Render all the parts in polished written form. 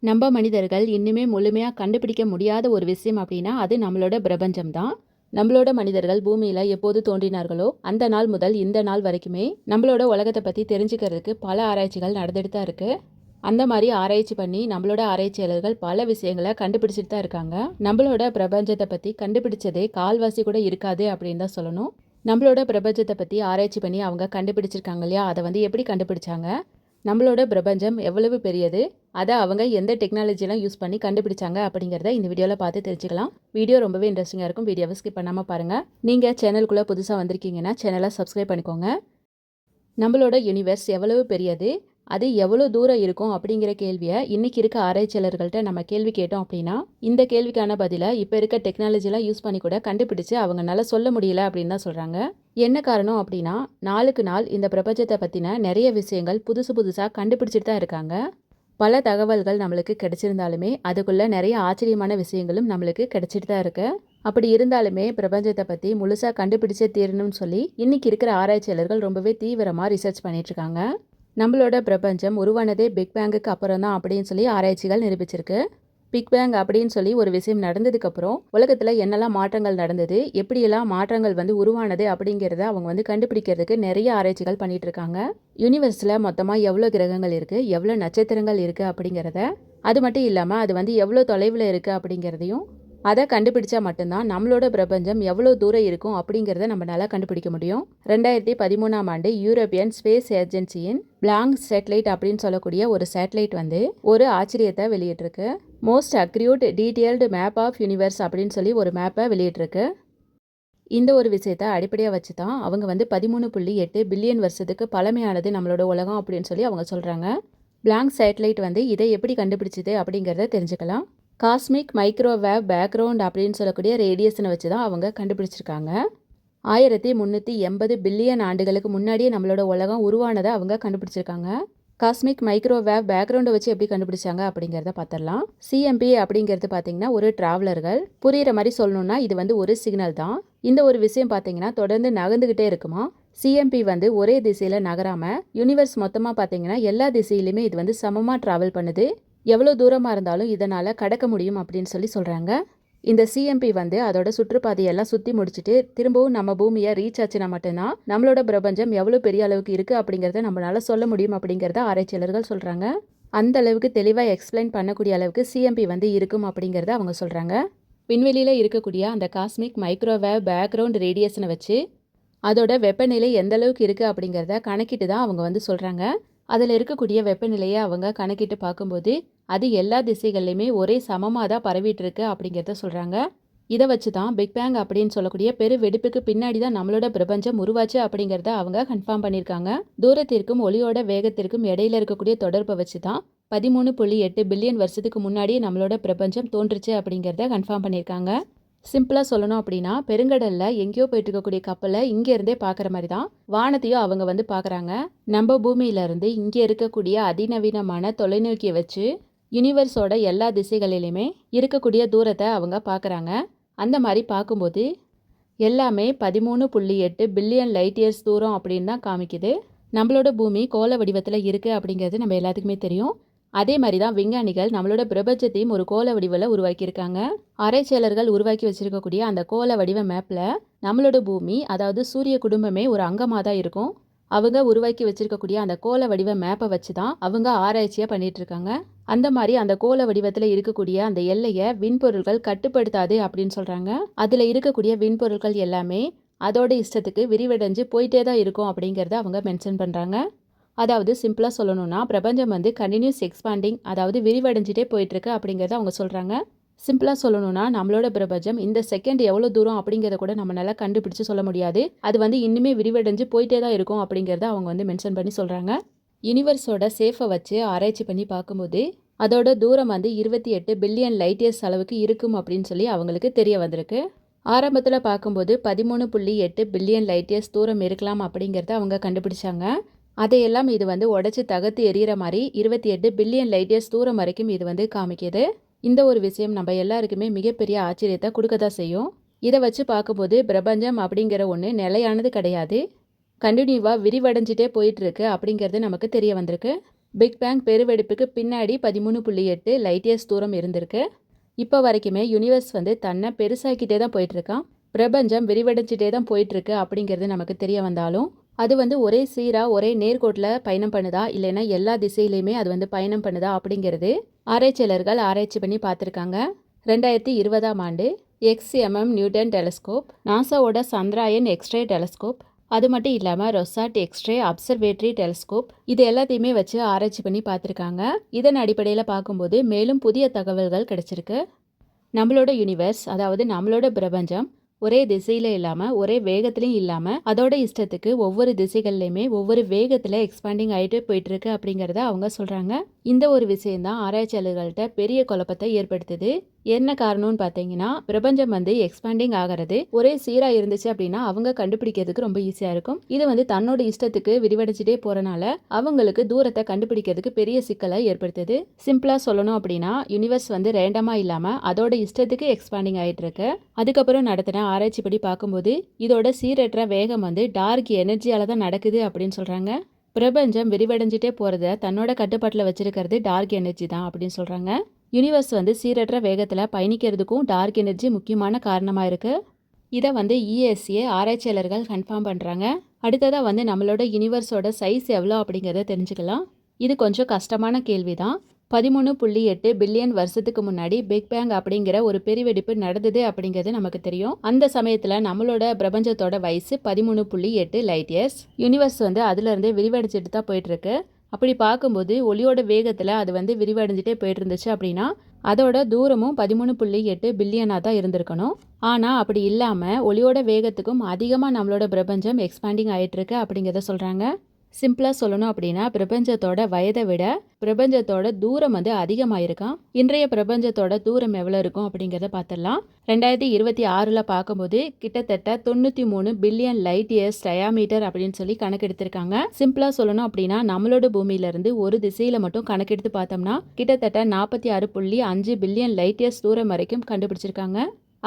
நம்ம மனிதர்கள் இன்னுமே முழுமையாக கண்டுபிடிக்க முடியாத ஒரு விஷயம் அப்படின்னா அது நம்மளோட பிரபஞ்சம் தான். நம்மளோட மனிதர்கள் பூமியில் எப்போது தோன்றினார்களோ அந்த நாள் முதல் இந்த நாள் வரைக்குமே நம்மளோட உலகத்தை பற்றி தெரிஞ்சுக்கிறதுக்கு பல ஆராய்ச்சிகள் நடந்துட்டு தான் இருக்குது. அந்த மாதிரி ஆராய்ச்சி பண்ணி நம்மளோட ஆராய்ச்சியாளர்கள் பல விஷயங்களை கண்டுபிடிச்சிட்டு தான் இருக்காங்க. நம்மளோட பிரபஞ்சத்தை பற்றி கண்டுபிடிச்சதே கால்வாசி கூட இருக்காது அப்படின்னு தான் சொல்லணும். நம்மளோட பிரபஞ்சத்தை பற்றி ஆராய்ச்சி பண்ணி அவங்க கண்டுபிடிச்சிருக்காங்க இல்லையா, அதை எப்படி கண்டுபிடிச்சாங்க, நம்மளோட பிரபஞ்சம் எவ்வளவு பெரியது, அதை அவங்க எந்த டெக்னாலஜிலாம் யூஸ் பண்ணி கண்டுபிடிச்சாங்க அப்படிங்கிறத இந்த வீடியோவில் பார்த்து தெரிஞ்சுக்கலாம். வீடியோ ரொம்பவே இன்ட்ரெஸ்டிங்காக இருக்கும். வீடியோவை ஸ்கிப் பண்ணாமல் பாருங்கள். நீங்கள் சேனலுக்குள்ளே புதுசாக வந்திருக்கீங்கன்னா சேனலை சப்ஸ்கிரைப் பண்ணிக்கோங்க. நம்மளோட யூனிவர்ஸ் எவ்வளவு பெரியது, அது எவ்வளோ தூரம் இருக்கும் அப்படிங்கிற கேள்வியை இன்றைக்கி இருக்க ஆராய்ச்சியாளர்கள்ட்ட நம்ம கேள்வி கேட்டோம் அப்படின்னா இந்த கேள்விக்கான பதிலை இப்போ இருக்க டெக்னாலஜிலாம் யூஸ் பண்ணி கூட கண்டுபிடிச்சு அவங்களால சொல்ல முடியல அப்படின்னு தான் சொல்கிறாங்க. என்ன காரணம் அப்படின்னா நாளுக்கு நாள் இந்த பிரபஞ்சத்தை பற்றின நிறைய விஷயங்கள் புதுசாக கண்டுபிடிச்சிட்டு தான் இருக்காங்க. பல தகவல்கள் நம்மளுக்கு கிடைச்சிருந்தாலுமே அதுக்குள்ளே நிறைய ஆச்சரியமான விஷயங்களும் நம்மளுக்கு கிடைச்சிட்டு தான் இருக்கு. அப்படி இருந்தாலுமே பிரபஞ்சத்தை பற்றி முழுசாக கண்டுபிடிச்சே தீரணும்னு சொல்லி இன்றைக்கி இருக்கிற ஆராய்ச்சியாளர்கள் ரொம்பவே தீவிரமாக ரிசர்ச் பண்ணிகிட்ருக்காங்க. நம்மளோட பிரபஞ்சம் உருவானதே பிக் பேங்குக்கு அப்புறம் தான் அப்படின்னு சொல்லி ஆராய்ச்சிகள் நிரூபிச்சிருக்கு. பிக் பேங் அப்படின்னு சொல்லி ஒரு விஷயம் நடந்ததுக்கப்புறம் உலகத்தில் என்னெல்லாம் மாற்றங்கள் நடந்தது, எப்படியெல்லாம் மாற்றங்கள் உருவானது அப்படிங்கிறத அவங்க கண்டுபிடிக்கிறதுக்கு நிறைய ஆராய்ச்சிகள் பண்ணிட்டு இருக்காங்க. யூனிவர்ஸில் மொத்தமாக எவ்வளோ கிரகங்கள் இருக்குது, எவ்வளோ நட்சத்திரங்கள் இருக்குது அப்படிங்கிறத, அது மட்டும் இல்லாமல் அது எவ்வளோ தொலைவில் இருக்குது அப்படிங்கிறதையும் அதை கண்டுபிடிச்சா மட்டும்தான் நம்மளோட பிரபஞ்சம் எவ்வளோ தூரம் இருக்கும் அப்படிங்கிறத நம்மளால கண்டுபிடிக்க முடியும். 2013ஆம் ஆண்டு யூரோப்பியன் ஸ்பேஸ் ஏஜென்சியின் பிளாங்க் சேட்டலைட் அப்படின்னு சொல்லக்கூடிய ஒரு சேட்டலைட் ஒரு ஆச்சரியத்தை வெளியிட்டிருக்கு. Most accurate detailed map of universe அப்படின்னு சொல்லி ஒரு மேப்பை வெளியிட்டிருக்கு. இந்த ஒரு விஷயத்தை அடிப்படையாக வச்சு தான் அவங்க 13.8 பில்லியன் வருஷத்துக்கு பழமையானது நம்மளோட உலகம் அப்படின்னு சொல்லி அவங்க சொல்கிறாங்க. பிளாங்க் சேட்டலைட் இதை எப்படி கண்டுபிடிச்சிது அப்படிங்கிறத தெரிஞ்சுக்கலாம். காஸ்மிக் மைக்ரோவேவ் பேக்ரவுண்ட் அப்படின்னு சொல்லக்கூடிய ரேடியேஷனை வச்சு தான் அவங்க கண்டுபிடிச்சிருக்காங்க. 1380 பில்லியன் ஆண்டுகளுக்கு முன்னாடியே நம்மளோட உலகம் உருவானதை அவங்க கண்டுபிடிச்சிருக்காங்க. காஸ்மிக் மைக்ரோவேவ் பேக்ரவுண்டை வச்சு எப்படி கண்டுபிடிச்சாங்க அப்படிங்கிறத பார்த்துடலாம். சிஎம்பி அப்படிங்கிறது பார்த்தீங்கன்னா ஒரு டிராவலர்கள், புரிகிற மாதிரி சொல்லணும்னா இது ஒரு சிக்னல் தான். இந்த ஒரு விஷயம் பார்த்தீங்கன்னா தொடர்ந்து நகர்ந்துக்கிட்டே இருக்குமா. சிஎம்பி ஒரே திசையில் நகராமல் யூனிவர்ஸ் மொத்தமாக பார்த்தீங்கன்னா எல்லா திசையிலுமே இது சமமாக ட்ராவல் பண்ணுது. எவ்வளோ தூரமாக இருந்தாலும் இதனால் கடக்க முடியும் அப்படின்னு சொல்லி சொல்கிறாங்க. இந்த சிஎம்பி அதோட சுற்றுப்பாதையெல்லாம் சுற்றி முடிச்சுட்டு திரும்பவும் நம்ம பூமியை ரீச் ஆச்சுன்னா மட்டும்தான் நம்மளோட பிரபஞ்சம் எவ்வளோ பெரிய அளவுக்கு இருக்குது அப்படிங்கிறத நம்மளால சொல்ல முடியும் அப்படிங்கிறத ஆராய்ச்சியாளர்கள் சொல்கிறாங்க. அந்த அளவுக்கு தெளிவாக எக்ஸ்பிளைன் பண்ணக்கூடிய அளவுக்கு சிஎம்பி இருக்கும் அப்படிங்கிறத அவங்க சொல்கிறாங்க. விண்வெளியில் இருக்கக்கூடிய அந்த காஸ்மிக் மைக்ரோவேவ் பேக்ரவுண்ட் ரேடியேஷனை வச்சு அதோட வெப்பநிலை எந்த அளவுக்கு இருக்குது அப்படிங்கிறத கணக்கிட்டு தான் அவங்க சொல்கிறாங்க. அதில் இருக்கக்கூடிய வெப்பநிலையை அவங்க கணக்கிட்டு பார்க்கும்போது அது எல்லா திசைகள்லையுமே ஒரே சமமாக தான் பரவிட்டு இருக்கு அப்படிங்கிறத சொல்கிறாங்க. இதை வச்சு தான் பிக் பேங் அப்படின்னு சொல்லக்கூடிய பெரு வெடிப்புக்கு பின்னாடி தான் நம்மளோட பிரபஞ்சம் உருவாச்சு அப்படிங்கிறத அவங்க கன்ஃபார்ம் பண்ணியிருக்காங்க. தூரத்திற்கும் ஒளியோட வேகத்திற்கும் இடையில இருக்கக்கூடிய தொடர்பை வச்சு தான் 13.8 பில்லியன் வருஷத்துக்கு முன்னாடியே நம்மளோட பிரபஞ்சம் தோன்றுச்சு அப்படிங்கிறத கன்ஃபார்ம் பண்ணியிருக்காங்க. சிம்பிளாக சொல்லணும் அப்படின்னா பெருங்கடலில் எங்கேயோ போயிட்டு இருக்கக்கூடிய கப்பலை இங்கேருந்தே பார்க்குற மாதிரி தான் வானத்தையும் அவங்க பார்க்குறாங்க. நம்ம பூமியிலேருந்து இங்கே இருக்கக்கூடிய அதிநவீனமான தொலைநோக்கியை வச்சு யூனிவர்ஸோட எல்லா திசைகளிலுமே இருக்கக்கூடிய தூரத்தை அவங்க பார்க்குறாங்க. அந்த மாதிரி பார்க்கும்போது எல்லாமே 13.8 பில்லியன் லைட் இயர்ஸ் தூரம் அப்படின்னு தான் காமிக்குது. நம்மளோட பூமி கோள வடிவத்தில் இருக்குது அப்படிங்கிறது நம்ம எல்லாத்துக்குமே தெரியும். அதே மாதிரி தான் விஞ்ஞானிகள் நம்மளோட பிரபஞ்சத்தையும் ஒரு கோள வடிவில் உருவாக்கியிருக்காங்க. ஆராய்ச்சியாளர்கள் உருவாக்கி வச்சிருக்கக்கூடிய அந்த கோள வடிவ மேப்பில் நம்மளோட பூமி, அதாவது சூரிய குடும்பமே ஒரு அங்கமாக தான் இருக்கும். அவங்க உருவாக்கி வச்சிருக்கக்கூடிய அந்த கோள வடிவ மேப்பை வச்சு தான் அவங்க ஆராய்ச்சியாக பண்ணிட்டு இருக்காங்க. அந்த மாதிரி அந்த கோள வடிவத்தில் இருக்கக்கூடிய அந்த எல்லையை விண்பொருட்கள் கட்டுப்படுத்தாது அப்படின்னு சொல்கிறாங்க. அதில் இருக்கக்கூடிய விண்பொருட்கள் எல்லாமே அதோட இஷ்டத்துக்கு விரிவடைஞ்சு போயிட்டே தான் இருக்கும் அப்படிங்கிறத அவங்க மென்ஷன் பண்ணுறாங்க. அதாவது சிம்பிளாக சொல்லணும்னா பிரபஞ்சம் கண்டினியூஸ் எக்ஸ்பாண்டிங், அதாவது விரிவடைஞ்சிட்டே போயிட்டுருக்கு அப்படிங்கிறத அவங்க சொல்கிறாங்க. சிம்பிளாக சொல்லணும்னா நம்மளோட பிரபஞ்சம் இந்த செகண்ட் எவ்வளோ தூரம் அப்படிங்கிறத கூட நம்மளால கண்டுபிடிச்சு சொல்ல முடியாது. அது இன்னுமே விரிவடைஞ்சு போயிட்டே தான் இருக்கும் அப்படிங்கிறத அவங்க மென்ஷன் பண்ணி சொல்கிறாங்க. யூனிவர்ஸோட சேஃபை வச்சு ஆராய்ச்சி பண்ணி பார்க்கும்போது அதோட தூரம் 28 பில்லியன் லைட் இயர்ஸ் அளவுக்கு இருக்கும் அப்படின்னு சொல்லி அவங்களுக்கு தெரிய வந்திருக்கு. ஆரம்பத்தில் பார்க்கும்போது 13.8 பில்லியன் லைட் இயர்ஸ் தூரம் இருக்கலாம் அப்படிங்கிறத அவங்க கண்டுபிடிச்சாங்க. அதையெல்லாம் இது உடச்சி தகர்த்து எறிகிற மாதிரி 28 பில்லியன் லைட் இயர்ஸ் தூரம் வரைக்கும் இது காமிக்குது. இந்த ஒரு விஷயம் நம்ம எல்லாருக்குமே மிகப்பெரிய ஆச்சரியத்தை கொடுக்க தான் செய்யும். இதை வச்சு பார்க்கும்போது பிரபஞ்சம் அப்படிங்கிற ஒன்று நிலையானது கிடையாது, கண்டினியூவாக விரிவடைஞ்சிட்டே போயிட்டுருக்கு அப்படிங்கிறது நமக்கு தெரிய வந்திருக்கு. பிக் பேங் பெருவெடிப்புக்கு பின்னாடி 13.8 லைட் இயர்ஸ் தூரம் இருந்திருக்கு. இப்போ வரைக்குமே யூனிவர்ஸ் வந்து தன்னை பெருசாக்கிட்டே தான் போயிட்டுருக்கான். பிரபஞ்சம் விரிவடைஞ்சிட்டே தான் போயிட்டுருக்கு அப்படிங்கிறது நமக்கு தெரிய வந்தாலும், அது வந்து ஒரே சீராக ஒரே நேர்கோட்டில் பயணம் பண்ணுதா, இல்லைன்னா எல்லா திசையிலையுமே அது வந்து பயணம் பண்ணுதா அப்படிங்கிறது ஆராய்ச்சியாளர்கள் ஆராய்ச்சி பண்ணி பார்த்துருக்காங்க. 2020ஆம் ஆண்டு XMM நியூட்டன் டெலஸ்கோப், நாசாவோட சந்திராயன் எக்ஸ்ரே டெலஸ்கோப், அது மட்டும் இல்லாமல் ரொசாட் எக்ஸ்ரே அப்சர்வேட்டரி டெலஸ்கோப், இது எல்லாத்தையுமே வச்சு ஆராய்ச்சி பண்ணி பார்த்துருக்காங்க. இதன் அடிப்படையில் பார்க்கும்போது மேலும் புதிய தகவல்கள் கிடைச்சிருக்கு. நம்மளோட யூனிவர்ஸ், அதாவது நம்மளோட பிரபஞ்சம் ஒரே திசையில இல்லாமல் ஒரே வேகத்துலையும் இல்லாமல் அதோட இஷ்டத்துக்கு ஒவ்வொரு திசைகள்லையுமே ஒவ்வொரு வேகத்தில் எக்ஸ்பாண்டிங் ஆகிட்டு போயிட்டுருக்கு அப்படிங்கிறத அவங்க சொல்கிறாங்க. இந்த ஒரு விஷயம்தான் ஆராய்ச்சியாளர்கள்ட்ட பெரிய குழப்பத்தை ஏற்படுத்துது. என்ன காரணம்னு பார்த்தீங்கன்னா, பிரபஞ்சம் வந்து எக்ஸ்பாண்டிங் ஆகிறது ஒரே சீராக இருந்துச்சு அப்படின்னா அவங்க கண்டுபிடிக்கிறதுக்கு ரொம்ப ஈஸியாக இருக்கும். இது வந்து தன்னோட இஷ்டத்துக்கு விரிவடைச்சிட்டே போகிறனால அவங்களுக்கு தூரத்தை கண்டுபிடிக்கிறதுக்கு பெரிய சிக்கலை ஏற்படுத்துது. சிம்பிளாக சொல்லணும் அப்படின்னா, யூனிவர்ஸ் வந்து ரேண்டமாக இல்லாமல் அதோட இஷ்டத்துக்கு எக்ஸ்பாண்டிங் ஆகிட்டு இருக்கு. அதுக்கப்புறம் நடத்தின ஆராய்ச்சி படி பார்க்கும்போது இதோட சீரற்ற வேகம் வந்து டார்க் எனர்ஜியால தான் நடக்குது அப்படின்னு சொல்கிறாங்க. பிரபஞ்சம் விரிவடைஞ்சிட்டே போகிறத தன்னோட கட்டுப்பாட்டில் வச்சிருக்கிறது டார்க் எனர்ஜி தான் அப்படின்னு சொல்கிறாங்க. யூனிவர்ஸ் வந்து சீரற்ற வேகத்தில் பயணிக்கிறதுக்கும் டார்க் எனர்ஜி முக்கியமான காரணமாக இருக்குது. இதை வந்து ESA ஆராய்ச்சியாளர்கள் கன்ஃபார்ம் பண்ணுறாங்க. அடுத்ததாக வந்து நம்மளோட யூனிவர்ஸோட சைஸ் எவ்வளோ அப்படிங்கிறத தெரிஞ்சுக்கலாம். இது கொஞ்சம் கஷ்டமான கேள்வி தான். 13.8 பில்லியன் வருஷத்துக்கு முன்னாடி பிக் பேங் அப்படிங்கிற ஒரு பெருவெடிப்பு நடந்தது அப்படிங்கிறது நமக்கு தெரியும். அந்த சமயத்தில் நம்மளோட பிரபஞ்சத்தோட வயசு 13.8 லைட் இயர்ஸ். யூனிவர்ஸ் வந்து அதுலேருந்தே விரிவடைஞ்சிட்டு தான் போயிட்டுருக்கு. அப்படி பார்க்கும்போது ஒளியோட வேகத்தில் அது வந்து விரிவடைஞ்சிட்டே போயிட்டு இருந்துச்சு அப்படின்னா அதோட தூரமும் 13.8 பில்லியனாக தான் இருந்திருக்கணும். ஆனால் அப்படி இல்லாமல் ஒளியோட வேகத்துக்கும் அதிகமாக நம்மளோட பிரபஞ்சம் எக்ஸ்பாண்டிங் ஆகிட்டுருக்கு அப்படிங்கிறத சொல்கிறாங்க. சிம்பிளாக சொல்லணும் அப்படின்னா, பிரபஞ்சத்தோட வயதை விட பிரபஞ்சத்தோட தூரம் வந்து அதிகமாயிருக்கான். இன்றைய பிரபஞ்சத்தோட தூரம் எவ்வளோ இருக்கும் அப்படிங்கிறத பார்த்துடலாம். 2026 பார்க்கும்போது கிட்டத்தட்ட 93 பில்லியன் லைட் இயர்ஸ் டயாமீட்டர் அப்படின்னு சொல்லி கணக்கெடுத்திருக்காங்க. சிம்பிளாக சொல்லணும் அப்படின்னா, நம்மளோட பூமியிலிருந்து ஒரு திசையில் மட்டும் கணக்கெடுத்து பார்த்தோம்னா கிட்டத்தட்ட 46.5 பில்லியன் லைட் இயர்ஸ் தூரம் வரைக்கும் கண்டுபிடிச்சிருக்காங்க.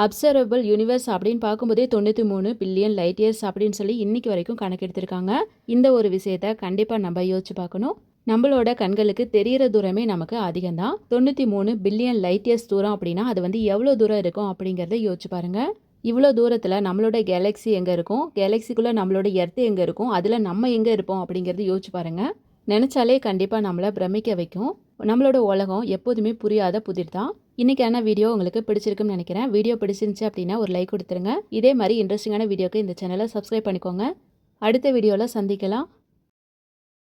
அப்சர்வபிள் யூனிவர்ஸ் அப்படின்னு பார்க்கும்போதே 93 பில்லியன் லைட் இயர்ஸ் அப்படின்னு சொல்லி இன்னைக்கு வரைக்கும் கணக்கெடுத்திருக்காங்க. இந்த ஒரு விஷயத்த கண்டிப்பாக நம்ம யோசிச்சு பார்க்கணும். நம்மளோட கண்களுக்கு தெரிகிற தூரமே நமக்கு அதிகம்தான். 93 பில்லியன் லைட் இயர்ஸ் தூரம் அப்படின்னா அது வந்து எவ்வளோ தூரம் இருக்கும் அப்படிங்கிறத யோசிச்சு பாருங்க. இவ்வளோ தூரத்தில் நம்மளோட கேலக்ஸி எங்கே இருக்கும், கேலக்ஸிக்குள்ளே நம்மளோட எர்த்து எங்கே இருக்கும், அதில் நம்ம எங்கே இருப்போம் அப்படிங்கிறது யோசிச்சு பாருங்க. நினச்சாலே கண்டிப்பாக நம்மளை பிரமிக்க வைக்கும். நம்மளோட உலகம் எப்போதுமே புரியாத புதிர் தான். இன்றைக்கான வீடியோ உங்களுக்கு பிடிச்சிருக்குன்னு நினைக்கிறேன். வீடியோ பிடிச்சிருந்துச்சு அப்படின்னா ஒரு லைக் கொடுத்துருங்க. இதே மாதிரி இன்ட்ரெஸ்டிங்கான வீடியோக்கு இந்த சேனலை சப்ஸ்கிரைப் பண்ணிக்கோங்க. அடுத்த வீடியோவில் சந்திக்கலாம்.